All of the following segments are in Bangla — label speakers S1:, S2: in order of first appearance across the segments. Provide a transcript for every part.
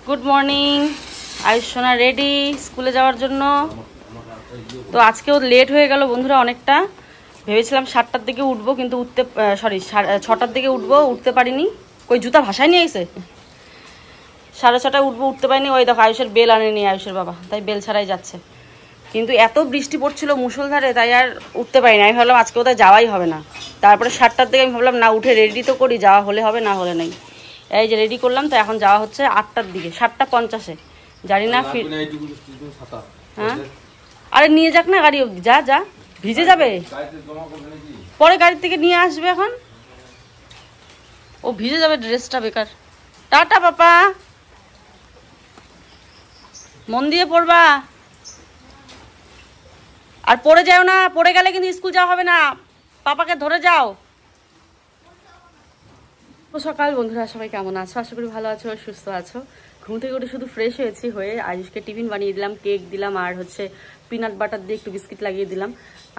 S1: Good morning. আয়ুষ সোনা রেডি স্কুলে যাওয়ার জন্য। তো আজকেও লেট হয়ে গেল বন্ধুরা অনেকটা। ভেবেছিলাম 7টার দিকে উঠবো, কিন্তু সরি 6টার দিকে উঠবো, উঠতে পারিনি। ওই জুতা ভাসায় নিয়ে এসে 6:30টায় উঠবো, উঠতে পারিনি। ওই দেখো আয়ুষের বেল আনেনি আয়ুষের বাবা, তাই বেল ছাড়াই যাচ্ছে। কিন্তু এত বৃষ্টি পড়ছিল মুষলধারে, তাই আর উঠতে পারিনি। আমি ভাবলাম আজকে কোথায় যাওয়াই হবে না। তারপরে 7টার দিকে আমি ভাবলাম না, উঠে রেডি তো করি, যাওয়া হলে হবে, না হলে নেই। এই যে রেডি করলাম। তো এখন যাওয়া হচ্ছে 8টার দিকে, 7:50-এ। জানি না হ্যাঁ, আরে নিয়ে যাক না গাড়ি অব্দি। যা যা, ভিজে যাবে, পরে গাড়ির থেকে নিয়ে আসবে। এখন ও ভিজে যাবে, ড্রেসটা বেকার। টাটা পাপা, মন দিয়ে পড়বা। আর পড়ে যাও না, পড়ে গেলে কিন্তু স্কুল যাওয়া হবে না। পাপাকে ধরে যাও। সকাল বন্ধুরা, সবাই কেমন আছো? আশা করি ভালো আছো, সুস্থ আছো। ঘুম থেকে উঠে শুধু ফ্রেশ হয়েছি, হয়ে আয়ুষকে টিফিন বানিয়ে দিলাম, কেক দিলাম, আর হচ্ছে পিনাট বাটার দিয়ে একটু বিস্কিট লাগিয়ে দিলাম।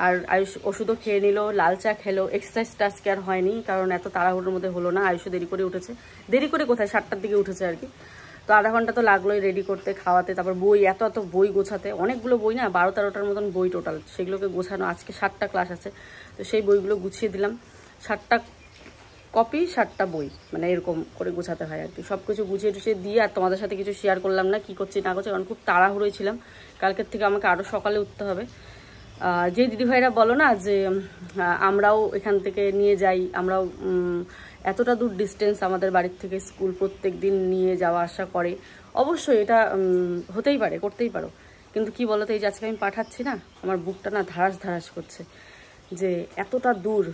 S1: আর আয়ুষ ওষুধও খেয়ে নিল, লাল চা খেলো। এক্সারসাইজটা আজকে আর হয়নি, কারণ এত তাড়াহুড়োর মধ্যে হলো না। আয়ুষও দেরি করে উঠেছে। দেরি করে কোথায়, 7টার দিকে উঠেছে আর কি। তো আধা ঘন্টা তো লাগলোই রেডি করতে, খাওয়াতে, তারপর বই, এত বই গোছাতে। অনেকগুলো বই না, 12-13টার মতন বই টোটাল, সেগুলোকে গোছানো। আজকে 7টা ক্লাস আছে, তো সেই বইগুলো গুছিয়ে দিলাম। 7টা কপি 7টা বই, মানে এরকম করে গোছাতে হয় আর কি। সব কিছু গুছিয়ে টুছিয়ে দিয়ে আর তোমাদের সাথে কিছু শেয়ার করলাম না, কি করছি না করছি, কারণ খুব তাড়াহুড়োই ছিলাম। কালকের থেকে আমাকে আরও সকালে উঠতে হবে। যে দিদিভাইরা বলো না যে আমরাও এখান থেকে নিয়ে যাই, আমরাও এতটা দূর ডিস্টেন্স আমাদের বাড়ির থেকে স্কুল প্রত্যেক দিন নিয়ে যাওয়া আসা করে। অবশ্যই এটা হতেই পারে, করতেই পারো, কিন্তু কি বলতো, এই যে আজকে আমি পাঠাচ্ছি না, আমার বুকটা না ধারাস ধারাস করছে যে এতটা দূর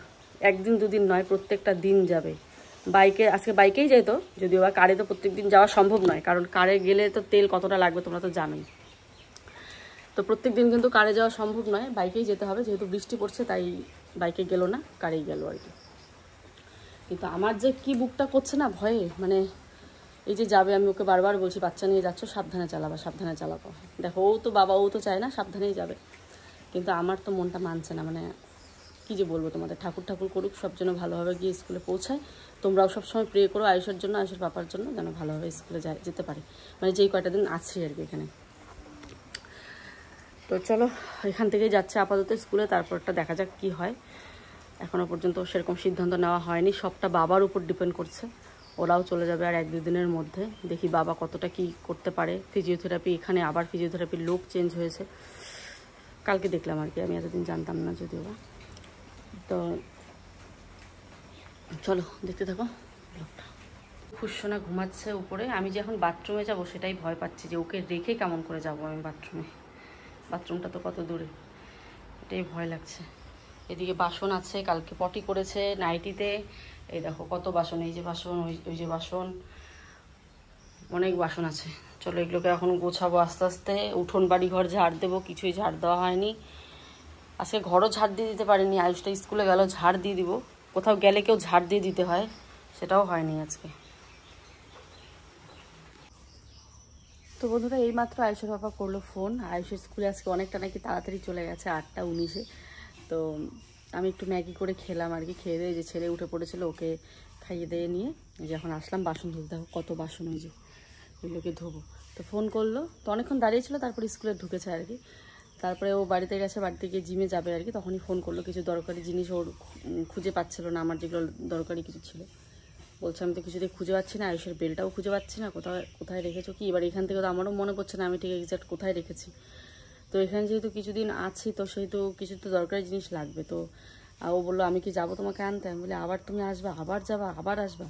S1: একদিন দুদিন নয়, প্রত্যেকটা দিন যাবে। বাইকে, আজকে বাইকেই যেত, যদিও বা কারে তো প্রত্যেক দিন যাওয়া সম্ভব নয়, কারণ কারে গেলে তো তেল কতটা লাগবে তোমরা তো জানোই। তো প্রত্যেক দিন কিন্তু কারে যাওয়া সম্ভব নয়, বাইকেই যেতে হবে। যেহেতু বৃষ্টি পড়ছে তাই বাইকে গেল না, কারেই গেল আর কি। কিন্তু আমার যে কি বুকটা করছে না ভয়ে, মানে এই যে যাবে, আমি ওকে বারবার বলছি বাচ্চা নিয়ে যাচ্ছ, সাবধানে চালাবা, সাবধানে চালাবো। দেখো ও তো বাবা, ও তো চায় না সাবধানেই যাবে, কিন্তু আমার তো মনটা মানছে না। মানে কি যে বলবো তোমাদের, ঠাকুর ঠাকুর করুক সব যেন ভালোভাবে গিয়ে স্কুলে পৌঁছায়। তোমরাও সবসময় প্রে করো আয়ুষের জন্য, আয়ুষের পাপার জন্য, যেন ভালোভাবে স্কুলে যেতে পারে, মানে যেই কয়টা দিন আছি আর কি এখানে। তো চলো, এখান থেকেই যাচ্ছে আপাতত স্কুলে, তারপরটা দেখা যাক কি হয়। এখনও পর্যন্ত সেরকম সিদ্ধান্ত নেওয়া হয়নি, সবটা বাবার উপর ডিপেন্ড করছে। ওরাও চলে যাবে আর 1-2 দিনের মধ্যে, দেখি বাবা কতটা কি করতে পারে। ফিজিওথেরাপি, এখানে আবার ফিজিওথেরাপির লোক চেঞ্জ হয়েছে, কালকে দেখলাম আর কি, আমি এতদিন জানতাম না যদিও বা। তো চলো দেখতে থাকো ব্লগটা। খুশোনা ঘুমাচ্ছে উপরে, আমি যে এখন বাথরুমে যাব সেটাই ভয় পাচ্ছি, যে ওকে রেখে কেমন করে যাব আমি বাথরুমে। বাথরুমটা তো কত দূরে, এটাই ভয় লাগছে। এদিকে বাসন আছে, কালকে পটি করেছে নাইটিতে। এই দেখো কত বাসন, এই যে বাসন, ওই যে বাসন, অনেক বাসন আছে। চলো এগুলোকে এখন গোছাবো আস্তে আস্তে। উঠোন বাড়ি ঘর ঝাড় দেবো, কিছুই ঝাড় দেওয়া হয়নি আজকে। ঘরও ঝাড় দিয়ে দিতে পারিনি, আয়ুষটা স্কুলে গেল, ঝাড় দিয়ে দিব। কোথাও গেলে কেউ ঝাড় দিয়ে দিতে হয়, সেটাও হয়নি আজকে। তো বন্ধুরা, এইমাত্র আয়ুষের বাবা করলো ফোন। আয়ুষের স্কুলে আজকে অনেকটা নাকি তাড়াতাড়ি চলে গেছে, 8টা 19-এ। তো আমি একটু ম্যাগি করে খেলাম আর কি। খেয়ে দিয়ে যে ছেলে উঠে পড়েছিল, ওকে খাইয়ে দিয়ে নিয়ে যখন আসলাম বাসন ধুতে, দেখো কত বাসন, ওই যে ওইগুলোকে ধোবো। তো ফোন করলো, তো অনেকক্ষণ দাঁড়িয়েছিল, তারপরে স্কুলে ঢুকেছে আর কি। তারপরে ও বাড়িতে গেছে, বাড়িতে গিয়ে জিমে যাবে আর কি। তখনই ফোন করলো, কিছু দরকারি জিনিস ওর খুঁজে পাচ্ছিল না, আমার যেগুলো দরকারি কিছু ছিল। বলছে আমি তো কিছুতেই খুঁজে পাচ্ছি না, আয়ুষের বেলটাও খুঁজে পাচ্ছি না, কোথায় রেখেছো কি। এবার এখান থেকে তো আমারও মনে পড়ছে না আমি ঠিক এক্সাক্ট কোথায় রেখেছি। তো এখানে যেহেতু কিছুদিন আছি, তো সেহেতু কিছু তো দরকারি জিনিস লাগবে। তো ও বললো আমি কি যাবো তোমাকে আনতে? আমি বলি আবার তুমি আসবা, আবার যাবা, আবার আসবা,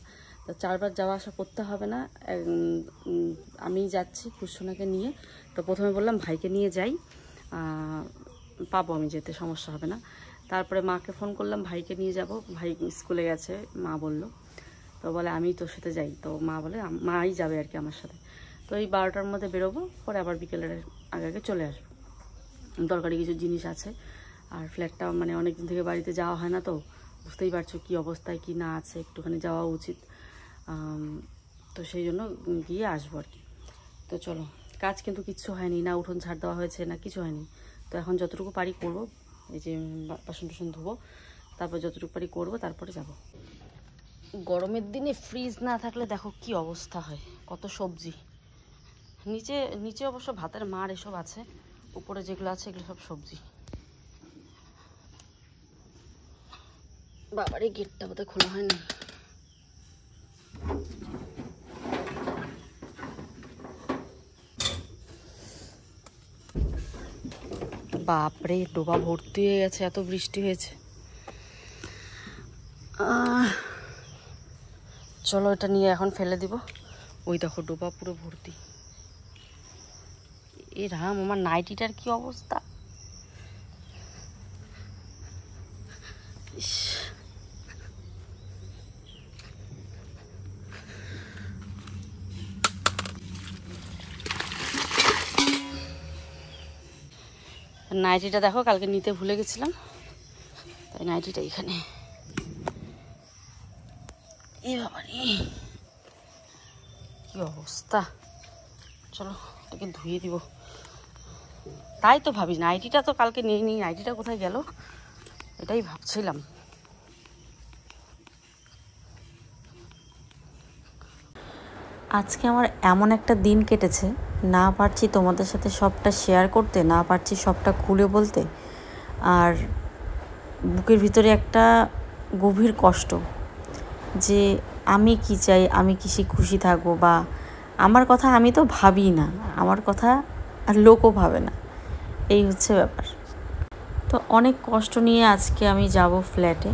S1: তো 4বার যাওয়া আসা করতে হবে না। আমি যাচ্ছি কুসুনাকে নিয়ে। তো প্রথমে বললাম ভাইকে নিয়ে যাই, পাবো আমি যেতে, সমস্যা হবে না। তারপরে মাকে ফোন করলাম, ভাইকে নিয়ে যাব, ভাই স্কুলে গেছে মা বললো। তো বলে আমি তোর সাথে যাই, তো মা বলে মাই যাবে আর কি আমার সাথে। তো এই 12টার মধ্যে বেরোবো, পরে আবার বিকেলের আগে আগে চলে আসবো। দরকারি কিছু জিনিস আছে, আর ফ্ল্যাটটা মানে অনেকদিন থেকে বাড়িতে যাওয়া হয় না, তো বুঝতেই পারছো কি অবস্থায় কি না আছে, একটুখানি যাওয়া উচিত। তো সেই জন্য গিয়ে আসবো আর কি। তো চলো, কাজ কিন্তু কিচ্ছু হয়নি, না উঠোন ঝাড় দেওয়া হয়েছে না কিছু হয়নি। তো এখন যতটুকু পারি করবো, এই যে বাসন টাসন ধোবো, তারপর যতটুকু পারি করবো, তারপরে যাব। গরমের দিনে ফ্রিজ না থাকলে দেখো কি অবস্থা হয়, কত সবজি নিচে নিচে অবশ্য ভাতের মার এসব আছে, উপরে যেগুলো আছে এগুলো সব সবজি। বাবার এই গেটটা বোধহয় খোলা হয় না। বাপরে ডোবা ভর্তি হয়ে গেছে, এত বৃষ্টি হয়েছে। চলো এটা নিয়ে এখন ফেলে দিব। ওই দেখো ডোবা পুরো ভর্তি। এ রাম, আমার নাইটিটার কি অবস্থা। নাইটিটা দেখো, কালকে নিতে ভুলে গেছিলাম, তাই নাইটিটা এখানে। এ বাবা রে, কি অবস্থা। চলো এটাকে ধুয়ে দিব। তাই তো ভাবি, নাইটিটা তো কালকে নিয়ে নিই, নাইটিটা কোথায় গেল এটাই ভাবছিলাম।
S2: আজকে আমার এমন একটা দিন কেটেছে, না পারছি তোমাদের সাথে সবটা শেয়ার করতে, না পারছি সবটা খুলে বলতে। আর বুকের ভিতরে একটা গভীর কষ্ট যে আমি কি চাই, আমি কিসে খুশি থাকবো, বা আমার কথা আমি তো ভাবি না, আমার কথা আর লোকও ভাবে না, এই হচ্ছে ব্যাপার। তো অনেক কষ্ট নিয়ে আজকে আমি যাব ফ্ল্যাটে।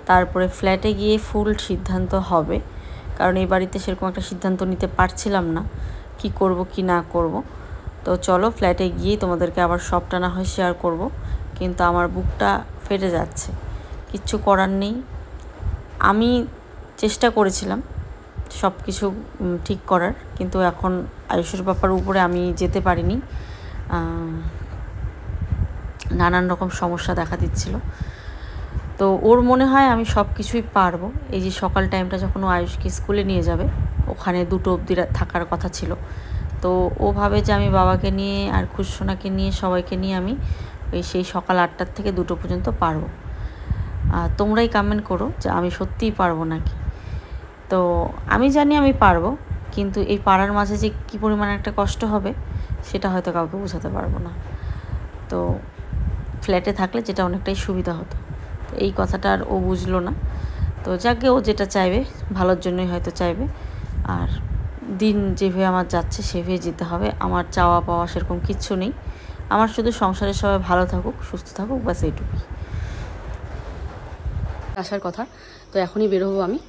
S2: তারপরে ফ্ল্যাটে গিয়ে ফুল সিদ্ধান্ত হবে, কারণ এই বাড়িতে সেরকম একটা সিদ্ধান্ত নিতে পারছিলাম না কি করব কি না করব। তো চলো ফ্ল্যাটে গিয়ে তোমাদেরকে আবার সবটা না হয় শেয়ার করব। কিন্তু আমার বুকটা ফেটে যাচ্ছে, কিচ্ছু করার নেই। আমি চেষ্টা করেছিলাম সব কিছু ঠিক করার, কিন্তু এখন আয়ুষের ব্যাপার উপরে আমি যেতে পারিনি, নানান রকম সমস্যা দেখা দিচ্ছিল। তো ওর মনে হয় আমি সব কিছুই পারবো। এই যে সকাল টাইমটা যখন ও আয়ুষকে স্কুলে নিয়ে যাবে, ওখানে 2টো অবধি থাকার কথা ছিল। তো ও ভাবে যে আমি বাবাকে নিয়ে আর খুশসোনাকে নিয়ে সবাইকে নিয়ে আমি ওই সেই সকাল 8টার থেকে 2টো পর্যন্ত পারবো। তোমরাই কমেন্ট করো যে আমি সত্যিই পারবো নাকি। তো আমি জানি আমি পারবো, কিন্তু এই পাড়ার মাঝে যে কী পরিমাণে একটা কষ্ট হবে সেটা হয়তো কাউকে বোঝাতে পারবো না। তো ফ্ল্যাটে থাকলে যেটা অনেকটাই সুবিধা হতো, তো এই কথাটা আর ও বুঝলো না। তো যাকে ও যেটা চাইবে ভালোর জন্যই হয়তো চাইবে। আর দিন যেভাবে আমার যাচ্ছে সেভাবে যেতে হবে। আমার চাওয়া পাওয়া সেরকম কিচ্ছু নেই। আমার শুধু সংসারের সবাই ভালো থাকুক, সুস্থ থাকুক, ব্যাস এইটুকুই
S1: আসার কথা। তো এখনই বেরোবো আমি।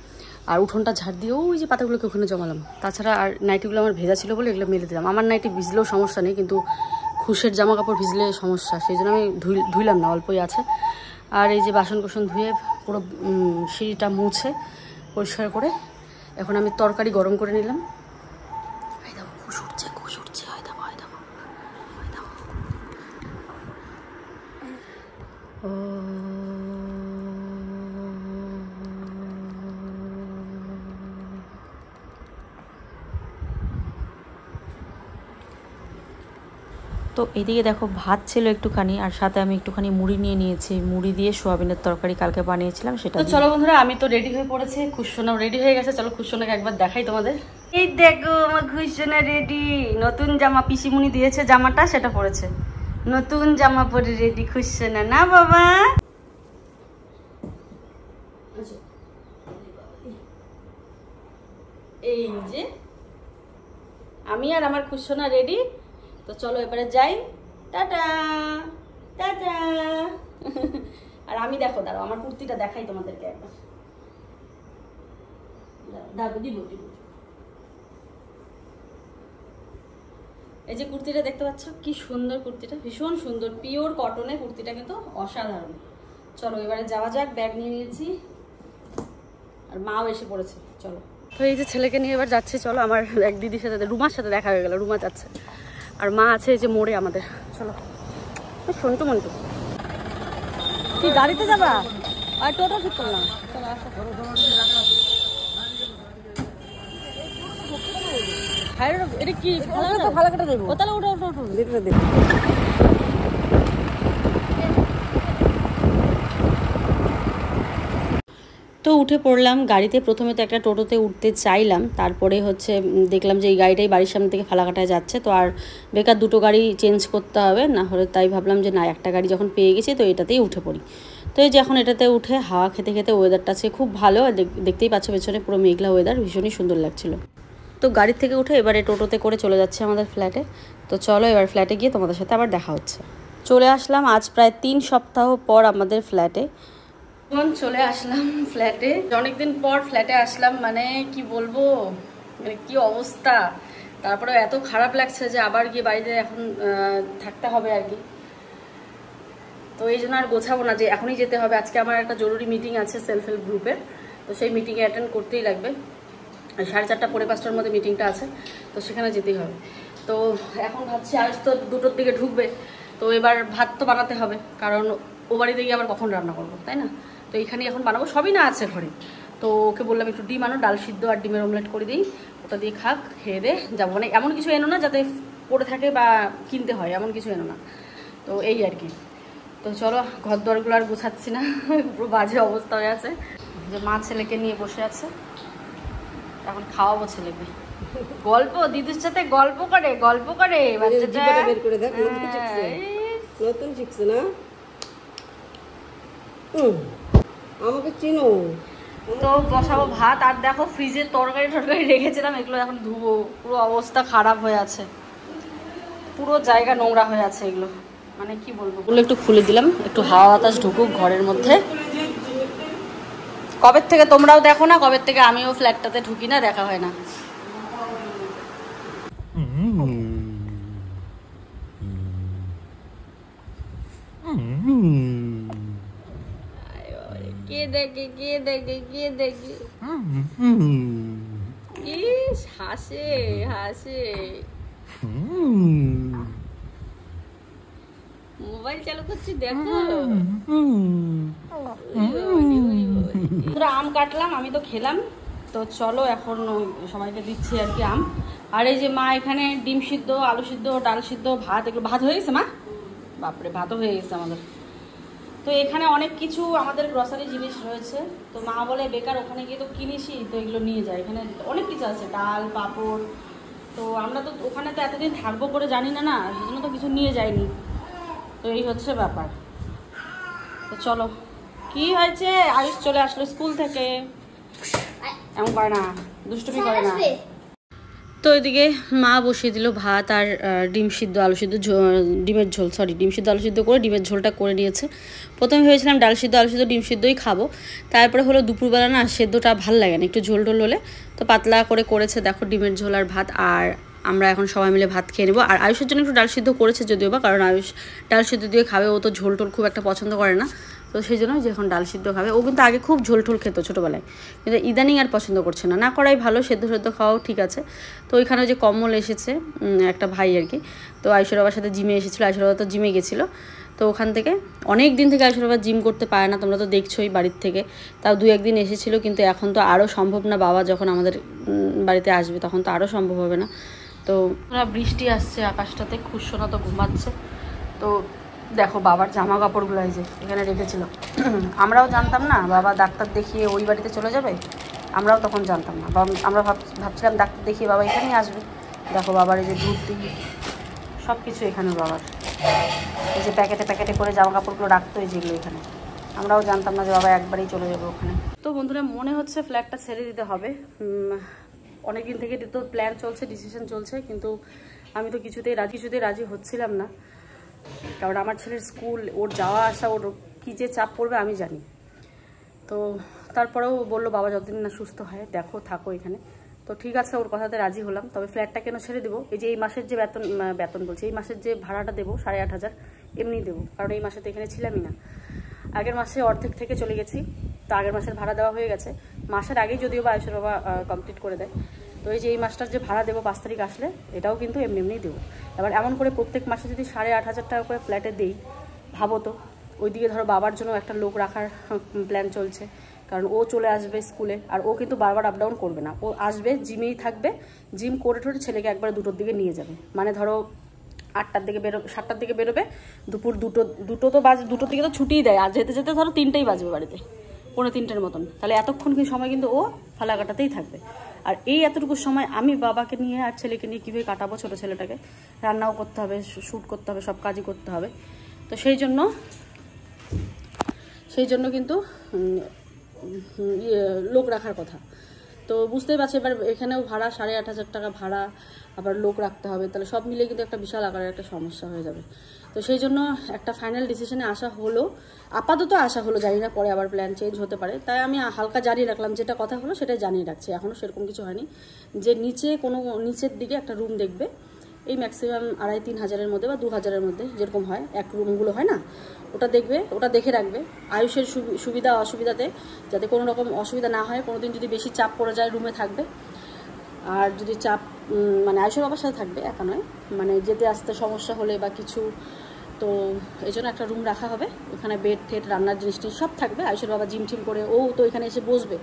S1: আর উঠোনটা ঝাড় দিয়ে ওই যে পাতাগুলোকে ওখানে জমালাম। তাছাড়া আর নাইটিগুলো আমার ভেজা ছিল বলে এগুলো মেলে দিলাম। আমার নাইটি ভিজলেও সমস্যা নেই, কিন্তু খুশের জামা কাপড় ভিজলে সমস্যা, সেই জন্য আমি ধুইলাম না, অল্পই আছে। আর এই যে বাসন কোসন ধুয়ে পুরো সিঁড়িটা মুছে পরিষ্কার করে এখন আমি তরকারি গরম করে নিলাম। খুশ উঠছে, খুশ উঠছে, হয় দাও।
S2: তো এদিকে দেখো ভাত ছিল একটুখানি, আর সাথে আমি একটুখানি মুড়ি নিয়ে নিয়েছি। মুড়ি দিয়ে সোয়াবিনের তরকারি কালকে বানিয়েছিলাম সেটা।
S1: তো চলো বন্ধুরা, আমি তো রেডি হয়ে পড়েছি, খুশসোনাও রেডি হয়ে গেছে। চলো খুশসোনাকে একবার দেখাই তোমাদের। এই দেখো আমার খুশসোনা রেডি। নতুন জামা পিসিমুনি দিয়েছে, জামাটা সেটা পরেছে। নতুন জামা পরে রেডি খুশসোনা, না বাবা? এই যে আমি আর আমার খুশসোনা রেডি। তো চলো এবারে যাই। Tata tata. আর আমি দেখো, দাঁড়াও আমার কুর্তিটা দেখাই তোমাদেরকে একবার। দিব এই যে কুর্তিটা দেখতে পাচ্ছ, কি সুন্দর কুর্তিটা, ভীষণ সুন্দর, পিওর কটনের কুর্তিটা, কিন্তু অসাধারণ। চলো এবারে যাওয়া যাক। ব্যাগ নিয়ে নিয়েছি আর মাও এসে পড়েছে। চলো। তো এই যে ছেলেকে নিয়ে এবার যাচ্ছি। চলো, আমার এক দিদির সাথে, রুমার সাথে দেখা হয়ে গেল। রুমা যাচ্ছে আর মা আছে এই যে মোড়ে আমাদের। চলো। সন্টু মন্টু, কি গাড়িতে যাবা? আর টোটো ঠিক করলাম। চলো আসো। এটা কি ভালো কাটা দেবো? তাহলে ওটা ওটা ওটা দেখবে দেবো। তো উঠে পড়লাম গাড়িতে। প্রথমে তো একটা টোটোতে উঠতে চাইলাম, তারপরে হচ্ছে দেখলাম যে এই গাড়িটাই বাড়ির সামনে থেকে ফালাকাটায় যাচ্ছে, তো আর বেকার দুটো গাড়ি চেঞ্জ করতে হবে না হলে, তাই ভাবলাম যে না একটা গাড়ি যখন পেয়ে গেছি তো এটাতেই উঠে পড়ি। তো এই যে এখন এটাতে উঠে হাওয়া খেতে খেতে, ওয়েদারটা আছে খুব ভালো, দেখতেই পাচ্ছ পেছনে পুরো মেঘলা ওয়েদার, ভীষণই সুন্দর লাগছিল। তো গাড়ির থেকে উঠে এবারে টোটোতে করে চলে যাচ্ছে আমাদের ফ্ল্যাটে। তো চলো এবার ফ্ল্যাটে গিয়ে তোমাদের সাথে আবার দেখা হচ্ছে। চলে আসলাম আজ প্রায় 3 সপ্তাহ পর আমাদের ফ্ল্যাটে। চলে আসলাম ফ্ল্যাটে, অনেকদিন পর ফ্ল্যাটে আসলাম, মানে কি বলবো, মানে কি অবস্থা। তারপরে এত খারাপ লাগছে যে আবার গিয়ে বাড়িতে এখন থাকতে হবে আর কি। তো এই জন্য আর গোছাবো না যে এখনই যেতে হবে। আজকে আমার একটা জরুরি মিটিং আছে সেলফ হেল্প গ্রুপের, তো সেই মিটিংয়ে অ্যাটেন্ড করতেই লাগবে। 4:30 পৌনে 5টার মধ্যে মিটিংটা আছে, তো সেখানে যেতেই হবে। তো এখন ভাবছি আজ তো 2টোর দিকে ঢুকবে, তো এবার ভাত তো বানাতে হবে, কারণ ও বাড়িতে গিয়ে আবার কখন রান্না করবো, তাই না? তো এইখানেই এখন বানাবো, সবই না আছে ঘরে। তো ওকে বললাম একটু ডিম আনো, ডাল সিদ্ধ আর ডিমের অমলেট করে দিই, ওটা দিয়ে খাক, খেয়ে দে যাবো। মানে এমন কিছু এনো না যাতে পড়ে থাকে বা কিনতে হয়, এমন কিছু এনো না। তো এই আর কি। তো চলো ঘর দরগুলো আর গোছাচ্ছি না, পুরো বাজে অবস্থা হয়ে আছে। যে মা ছেলেকে নিয়ে বসে আছে, এখন খাওয়াবো ছেলেকে। গল্প দিদির সাথে গল্প করে বাচ্চাটা বের করে দেখ,
S3: নতুন শিখছে না, আমাকে চিনো।
S1: তো বসাবো ভাত, আর দেখো ফ্রিজে তরকারি রেখেছিলাম, এগুলো এখন ধুবো। পুরো অবস্থা খারাপ হয়ে আছে, পুরো জায়গা নোংরা হয়ে আছে এগুলো, মানে কি বলবো। এগুলো একটু খুলে দিলাম, একটু হাওয়া বাতাস ঢুকুক ঘরের মধ্যে। কবে থেকে তোমরাও দেখো না, কবে থেকে আমিও ফ্ল্যাটটাতে ঢুকি না, দেখা হয় না। কে দেখে হাসে মোবাইল চালু করছি, দেখো। আম কাটলাম, আমি তো খেলাম। তো চলো এখন সবাইকে দিচ্ছি আর কি আম। আর এই যে মা এখানে ডিম সিদ্ধ, আলু সিদ্ধ, ডাল সিদ্ধ, ভাত, এগুলো ভাত হয়ে গেছে মা, বাপরে ভাতও হয়ে গেছে আমাদের। তো এখানে অনেক কিছু আমাদের গ্রসারি জিনিস রয়েছে, তো মা বলে বেকার ওখানে গিয়ে তো কিনিসই, তো এগুলো নিয়ে যায়, এখানে অনেক কিছু আছে, ডাল পাঁপড়। তো আমরা তো ওখানে তো এতদিন থাকবো করে জানি না, সেই জন্য তো কিছু নিয়ে যাইনি। তো এই হচ্ছে ব্যাপার। তো চলো, কি হয়েছে, আয়ুষ চলে আসলো স্কুল থেকে, এমন করে না, দুষ্টুমি করে না। তো এদিকে মা বসিয়ে দিল ভাত আর ডিম সিদ্ধ আলু সিদ্ধ, ডিমের ঝোল, ডিম সিদ্ধ আলু সিদ্ধ করে ডিমের ঝোলটা করে নিয়েছে। প্রথমে ভেবেছিলাম ডাল সিদ্ধ আলু সিদ্ধ ডিম সিদ্ধই খাবো, তারপরে হলো দুপুরবেলা না সেদ্ধটা ভাল লাগে না, একটু ঝোল টোল হলে। তো পাতলা করে করেছে দেখো ডিমের ঝোল আর ভাত, আর আমরা এখন সবাই মিলে ভাত খেয়ে নেবো। আর আয়ুষের জন্য একটু ডাল সিদ্ধ করেছে যদিও বা, কারণ আয়ুষ ডাল সিদ্ধ দিয়ে খাবে, ও তো ঝোল টোল খুব একটা পছন্দ করে না, তো সেই জন্য যে এখন ডাল সিদ্ধ খাবে। ও কিন্তু আগে খুব ঝোল টোল খেত ছোটোবেলায়, কিন্তু ইদানিং আর পছন্দ করছে না, না করাই ভালো, সেদ্ধ খাওয়াও ঠিক আছে। তো ওইখানে যে কম্বল এসেছে একটা ভাই আর কি, তো আয়ুষের বাবার সাথে জিমে এসেছিলো, আয়ুষের বাবা তো জিমে গেছিলো। তো ওখান থেকে অনেক দিন থেকে আয়ুষের বাবা জিম করতে পারে না, তোমরা তো দেখছোই বাড়ির থেকে, তাও 2-1 দিন এসেছিলো, কিন্তু এখন তো আরও সম্ভব না, বাবা যখন আমাদের বাড়িতে আসবে তখন তো আরও সম্ভব হবে না। তো বৃষ্টি আসছে আকাশটাতে, খুশোনা তো ঘুমাচ্ছে। তো দেখো বাবার জামা কাপড়গুলো এই যে এখানে রেখেছিল, আমরাও জানতাম না বাবা ডাক্তার দেখিয়ে ওই বাড়িতে চলে যাবে, আমরাও তখন জানতাম না, আমরা ভাবছিলাম ডাক্তার দেখিয়ে বাবা এখানেই আসবে। দেখো বাবার এই যে ধুতি সব কিছু এখানে, বাবার এই যে প্যাকেটে করে জামা কাপড়গুলো রাখতো এই যেগুলো এখানে, আমরাও জানতাম না যে বাবা একবারেই চলে যাবে ওখানে। তো বন্ধুরা মনে হচ্ছে ফ্ল্যাটটা ছেড়ে দিতে হবে, অনেকদিন থেকে তো প্ল্যান চলছে, ডিসিশন চলছে, কিন্তু আমি তো কিছুতেই রাজি হচ্ছিলাম না, কারণ আমার ছেলের স্কুল, ওর যাওয়া আসা, ওর কী যে চাপ পড়বে আমি জানি। তো তারপরেও বললো বাবা যতদিন না সুস্থ হয় দেখো থাকো এখানে। তো ঠিক আছে, ওর কথাতে রাজি হলাম। তবে ফ্ল্যাটটা কেন ছেড়ে দেবো, এই যে এই মাসের যে বেতন বলছি, এই মাসের যে ভাড়াটা দেবো 8,500 এমনি দেবো, কারণ এই মাসে তো এখানে ছিলামই না। আগের মাসে অর্ধেক থেকে চলে গেছি, তো আগের মাসের ভাড়া দেওয়া হয়ে গেছে, মাসের আগেই যদিও বা আয়ুষের বাবা কমপ্লিট করে দেয়। তো এই যে এই মাসটার যে ভাড়া দেবো 5 তারিখ আসলে, এটাও কিন্তু এমনিই দেবো। এবার এমন করে প্রত্যেক মাসে যদি 8,500 টাকা করে ফ্ল্যাটে দিই, ভাবো তো, ওইদিকে ধরো বাবার জন্য একটা লোক রাখার প্ল্যান চলছে, কারণ ও চলে আসবে স্কুলে, আর ও কিন্তু বারবার আপ ডাউন করবে না, ও আসবে জিমেই থাকবে, জিম করে ছেলেকে একবারে 2টোর দিকে নিয়ে যাবে, মানে ধরো 8টার দিকে 7টার দিকে বেরোবে, দুপুর 2টো তো 2টোর দিকে তো ছুটিই দেয়, আর যেতে ধরো 3টেই বাজবে বাড়িতে, 2:45 মতন। তাহলে এতক্ষণ কি সময় কিন্তু ও ফালাকাটাতেই থাকবে। আর এই এতটুকু সময় আমি বাবাকে নিয়ে আর ছেলেকে নিয়ে কীভাবে কাটাবো, ছোটো ছেলেটাকে রান্নাও করতে হবে, শ্যুট করতে হবে, সব কাজই করতে হবে। তো সেই জন্য কিন্তু লোক রাখার কথা। তো বুঝতেই পারছি এবার এখানেও ভাড়া 8,500 টাকা ভাড়া, আবার লোক রাখতে হবে, তাহলে সব মিলিয়ে কিন্তু একটা বিশাল আকারের একটা সমস্যা হয়ে যাবে। তো সেই জন্য একটা ফাইনাল ডিসিশনে আসা হলো, আপাতত আসা হলো, জানি না পরে আবার প্ল্যান চেঞ্জ হতে পারে। তাই আমি হালকা জানিয়ে রাখলাম, যেটা কথা হলো সেটাই জানিয়ে রাখছি। এখনও সেরকম কিছু হয়নি যে নিচের দিকে একটা রুম দেখবে, এই ম্যাক্সিমাম 2,500-3 হাজারের মধ্যে বা 2,000-এর মধ্যে যেরকম হয়, এক রুমগুলো হয় না, ওটা দেখবে, ওটা দেখে রাখবে। আয়ুষের সুবিধা অসুবিধাতে যাতে কোনো রকম অসুবিধা না হয়, কোনোদিন যদি বেশি চাপ পড়ে যায় রুমে থাকবে। আর যদি চাপ মানে আয়ুষের বাবার সাথে থাকবে, একা নয়, মানে যেতে আসতে সমস্যা হলে বা কিছু, তো এই জন্য একটা রুম রাখা হবে। ওখানে বেড টেড, রান্নার জিনিস সব থাকবে। আয়ুষের বাবা জিম টিম করে ও তো এখানে এসে বসবে,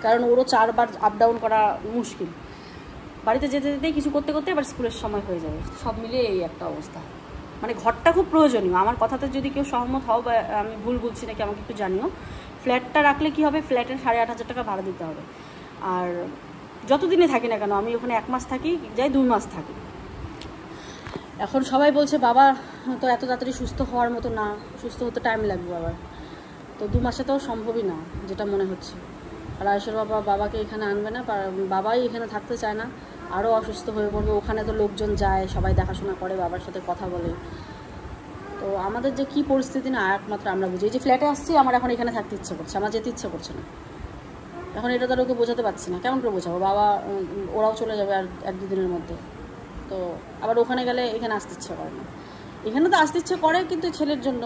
S1: কারণ ওরও 4 বার আপ ডাউন করা মুশকিল। বাড়িতে যেতে যেতেই কিছু করতে করতে এবার স্কুলের সময় হয়ে যাবে। সব মিলিয়ে এই একটা অবস্থা। মানে ঘরটা খুব প্রয়োজনীয়। আমার কথাতে যদি কেউ সহমত হও বা আমি ভুল বলছি নাকি আমাকে একটু জানিও। ফ্ল্যাটটা রাখলে কি হবে, ফ্ল্যাটের 8,500 টাকা ভাড়া দিতে হবে। আর যতদিনে থাকি না কেন, আমি ওখানে 1 মাস থাকি, যাই 2 মাস থাকি। এখন সবাই বলছে বাবা তো এত তাড়াতাড়ি সুস্থ হওয়ার মতো না, সুস্থ হতে টাইম লাগবে আবার। তো 2 মাসে তো সম্ভবই না, যেটা মনে হচ্ছে। আর আয়ুষের বাবাকে এখানে আনবে না, বাবাই এখানে থাকতে চায় না, আরও অসুস্থ হয়ে পড়বে। ওখানে তো লোকজন যায়, সবাই দেখাশোনা করে, বাবার সাথে কথা বলে। তো আমাদের যে কী পরিস্থিতি না একমাত্র আমরা বুঝি। এই যে ফ্ল্যাটে আসছি, আমার এখন এখানে থাকতে ইচ্ছে করছে, আমার যেতে ইচ্ছে করছে না। এখন এটা তো ওকে বোঝাতে পারছি না, কেমন করে বোঝাবো? বাবা ওরাও চলে যাবে আর 1-2 দিনের মধ্যে। তো আবার ওখানে গেলে এখানে আসতে ইচ্ছে করে না। এখানে তো আসতে ইচ্ছে করে, কিন্তু ছেলের জন্য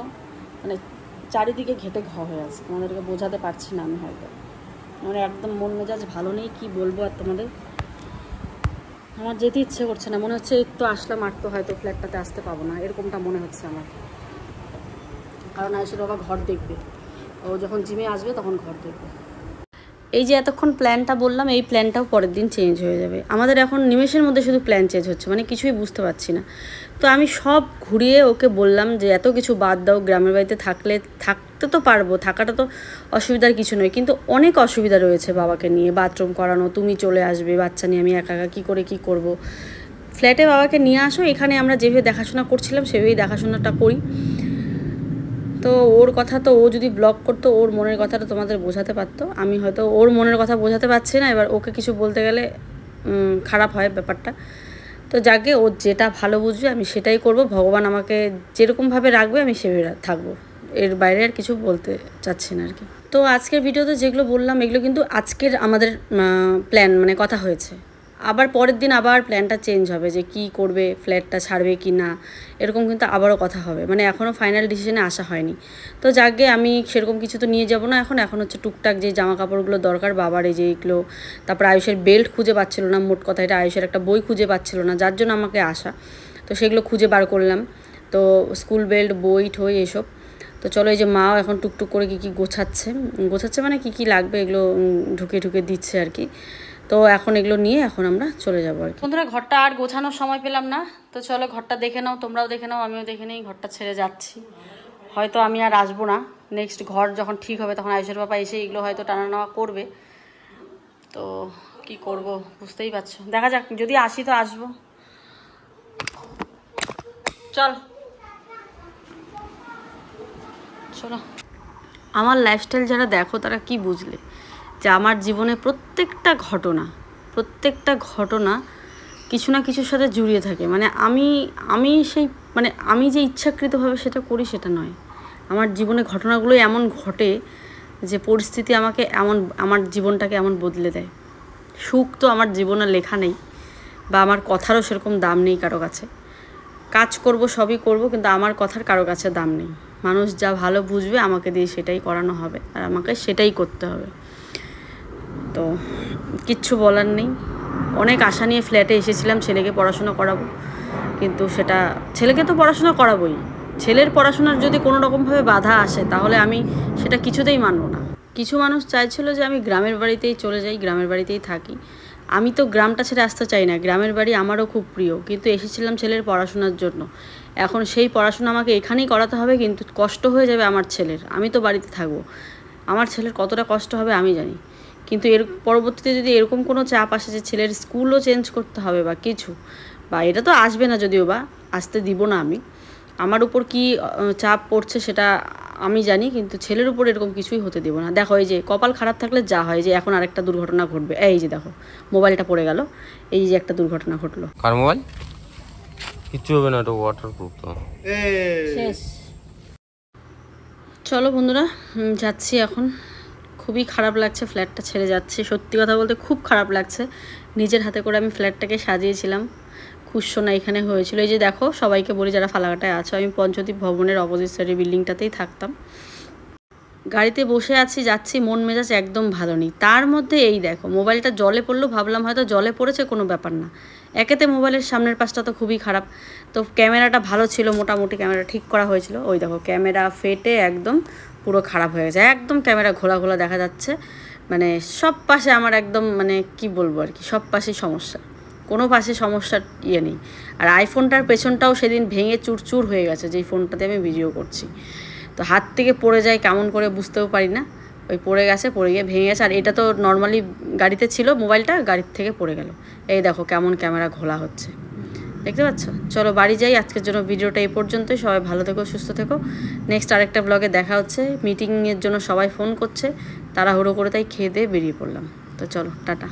S1: মানে চারিদিকে ঘেটে হয়ে আছে। তোমাদেরকে বোঝাতে পারছি না আমি, হয়তো মানে একদম মন মেজাজ ভালো নেই, কি বলবো আর তোমাদের। আমার যেতে ইচ্ছে করছে না, মনে হচ্ছে একটু আসলাম আর তো হয়তো ফ্ল্যাটটাতে আসতে পাবো না, এরকমটা মনে হচ্ছে আমার। কারণ আয়ুষের বাবা ঘর দেখবে, ও যখন জিমে আসবে তখন ঘর দেখবে। এই যে এতক্ষণ প্ল্যানটা বললাম, এই প্ল্যানটাও পরের দিন চেঞ্জ হয়ে যাবে। আমাদের এখন নিমেষের মধ্যে শুধু প্ল্যান চেঞ্জ হচ্ছে, মানে কিছুই বুঝতে পারছি না। তো আমি সব ঘুরিয়ে ওকে বললাম যে এত কিছু বাদ দাও, গ্রামের বাড়িতে থাকতে তো পারবো, থাকাটা তো অসুবিধার কিছু নয়, কিন্তু অনেক অসুবিধা রয়েছে বাবাকে নিয়ে। বাথরুম করানো, তুমি চলে আসবে বাচ্চা নিয়ে, আমি একা একা কী করে কী করবো। ফ্ল্যাটে বাবাকে নিয়ে আসো, এখানে আমরা যেভাবে দেখাশোনা করছিলাম সেভাবেই দেখাশোনাটা করি। তো ওর কথা তো ও যদি ব্লগ করতো, ওর মনের কথাটা তোমাদের বোঝাতে পারতো। আমি হয়তো ওর মনের কথা বোঝাতে পারছি না, এবার ওকে কিছু বলতে গেলে খারাপ হয় ব্যাপারটা। তো যাকে ও যেটা ভালো বুঝবে আমি সেটাই করব। ভগবান আমাকে যেরকমভাবে রাখবে আমি সেভাবে থাকবো, এর বাইরে আর কিছু বলতে চাচ্ছি না আর কি। তো আজকের ভিডিওতে যেগুলো বললাম এগুলো কিন্তু আজকের আমাদের প্ল্যান, মানে কথা হয়েছে। আবার পরের দিন আবার প্ল্যানটা চেঞ্জ হবে, যে কি করবে, ফ্ল্যাটটা ছাড়বে কি না, এরকম কিন্তু আবারও কথা হবে। মানে এখনও ফাইনাল ডিসিশনে আসা হয়নি। তো যাকে আমি সেরকম কিছু তো নিয়ে যাব না এখন হচ্ছে টুকটাক যে জামা কাপড়গুলো দরকার বাবার, এই যে এইগুলো। তারপর আয়ুষের বেল্ট খুঁজে পাচ্ছিল না, মোট কথা এটা আয়ুষের একটা বই খুঁজে পাচ্ছিল না, যার জন্য আমাকে আসা। তো সেগুলো খুঁজে বার করলাম। তো স্কুল বেল্ট, বই ঠই এসব। তো চলো, এই যে মাও এখন টুকটুক করে কী গোছাচ্ছে মানে কী লাগবে এগুলো ঢুকে দিচ্ছে আর কি। তো এখন এগুলো নিয়ে এখন আমরা চলে যাবো আর কি। বন্ধুরা, ঘরটা আর গোছানোর সময় পেলাম না, তো চলো ঘরটা দেখে নাও, তোমরাও দেখে নাও, আমিও দেখে নেই। ঘরটা ছেড়ে যাচ্ছি, হয়তো আমি আর আসবো না। নেক্সট ঘর যখন ঠিক হবে তখন আয়ুষের বাবা এসে এগুলো হয়তো টানা নেওয়া করবে। তো কি করব বুঝতেই পারছো, দেখা যাক, যদি আসি তো আসবো। চলো আমার লাইফস্টাইল যারা দেখো তারা কি বুঝলে, যে আমার জীবনে প্রত্যেকটা ঘটনা কিছু না কিছুর সাথে জড়িয়ে থাকে। মানে আমি যে ইচ্ছাকৃতভাবে সেটা করি সেটা নয়। আমার জীবনে ঘটনাগুলো এমন ঘটে যে পরিস্থিতি আমাকে আমার জীবনটাকে এমন বদলে দেয়। সুখ তো আমার জীবনে লেখা নেই, বা আমার কথারও সেরকম দাম নেই কারো কাছে। কাজ করব, সবই করব, কিন্তু আমার কথার কারো কাছে দাম নেই। মানুষ যা ভালো বুঝবে আমাকে দিয়ে সেটাই করানো হবে, আর আমাকে সেটাই করতে হবে। তো কিচ্ছু বলার নেই। অনেক আশা নিয়ে ফ্ল্যাটে এসেছিলাম ছেলেকে পড়াশোনা করাবো, কিন্তু ছেলেকে তো পড়াশোনা করাবোই, ছেলের পড়াশোনার যদি কোনো রকমভাবে বাধা আসে তাহলে আমি সেটা কিছুতেই মানব না। কিছু মানুষ চাইছিল যে আমি গ্রামের বাড়িতেই চলে যাই, গ্রামের বাড়িতেই থাকি। আমি তো গ্রামটা ছেড়ে আসতে চাই না, গ্রামের বাড়ি আমারও খুব প্রিয়, কিন্তু এসেছিলাম ছেলের পড়াশোনার জন্য। এখন সেই পড়াশোনা আমাকে এখানেই করাতে হবে, কিন্তু কষ্ট হয়ে যাবে আমার ছেলের। আমি তো বাড়িতে থাকবো, আমার ছেলের কতটা কষ্ট হবে আমি জানি, কিন্তু এর পরবর্তীতে যদি এরকম কোনো চাপ আসে যে ছেলের স্কুলও চেঞ্জ করতে হবে বা কিছু, বা এটা তো আসবে না, যদিও বা আসতে দিব না আমি, আমার উপর কি চাপ পড়ছে সেটা আমি জানি, কিন্তু ছেলের উপর এরকম কিছুই হতে দেবো না। দেখো এই যে কপাল খারাপ থাকলে যা হয়, যে এখন আরেকটা দুর্ঘটনা ঘটবে, এই যে দেখো মোবাইলটা পড়ে গেল, এই যে একটা দুর্ঘটনা ঘটলো।
S4: কার মোবাইল? কিচ্ছু হবে না, এটা ওয়াটারপ্রুফ তো।
S1: শেষ। চলো বন্ধুরা, যাচ্ছি এখন। খুবই খারাপ লাগছে ফ্ল্যাটটা ছেড়ে যাচ্ছে, সত্যি কথা বলতে খুব খারাপ লাগছে। নিজের হাতে করে আমি ফ্ল্যাটটাকে সাজিয়েছিলাম, কুশনা এখানে হয়েছিল। এই যে দেখো, সবাইকে বলি যারা ফালাকাটায় আছো, আমি পঞ্চদ্বীপ ভবনের অপোজিট সাইডের বিল্ডিংটাতেই থাকতাম। গাড়িতে বসে আছি, যাচ্ছি, মন মেজাজ একদম ভালো নেই। তার মধ্যে এই দেখো মোবাইলটা জলে পড়লো, ভাবলাম হয়তো জলে পড়েছে, কোনো ব্যাপার না। একেতে মোবাইলের সামনের পাশটা তো খুবই খারাপ, তো ক্যামেরাটা ভালো ছিল, মোটামুটি ক্যামেরা ঠিক করা হয়েছিল। ওই দেখো ক্যামেরা ফেটে একদম পুরো খারাপ হয়ে গেছে, একদম ক্যামেরা ঘোলা ঘোলা দেখা যাচ্ছে। মানে সব পাশে আমার একদম, মানে কি বলবো আর কি, সব পাশেই সমস্যা, কোনো পাশে সমস্যার ইয়ে নেই। আর আইফোনটার পেছনটাও সেদিন ভেঙে চুরচুর হয়ে গেছে, যেই ফোনটাতে আমি ভিডিও করছি। তো হাত থেকে পড়ে যায় কেমন করে বুঝতেও পারি না, ওই পড়ে গেছে, পড়ে গিয়ে ভেঙে গেছে। আর এটা তো নর্মালি গাড়িতে ছিল, মোবাইলটা গাড়ির থেকে পড়ে গেল। এই দেখো কেমন ক্যামেরা ঘোলা হচ্ছে, দেখতে পাচ্ছ। চলো বাড়ি যাই, আজকের জন্য ভিডিওটা এই পর্যন্তই। সবাই ভালো থেকো, সুস্থ থেকো। নেক্সট আরেকটা ব্লগে দেখা হচ্ছে। মিটিংয়ের জন্য সবাই ফোন করছে, তাড়াহুড়ো করে তাই খেয়ে দিয়ে বেরিয়ে পড়লাম। তো চলো টাটা।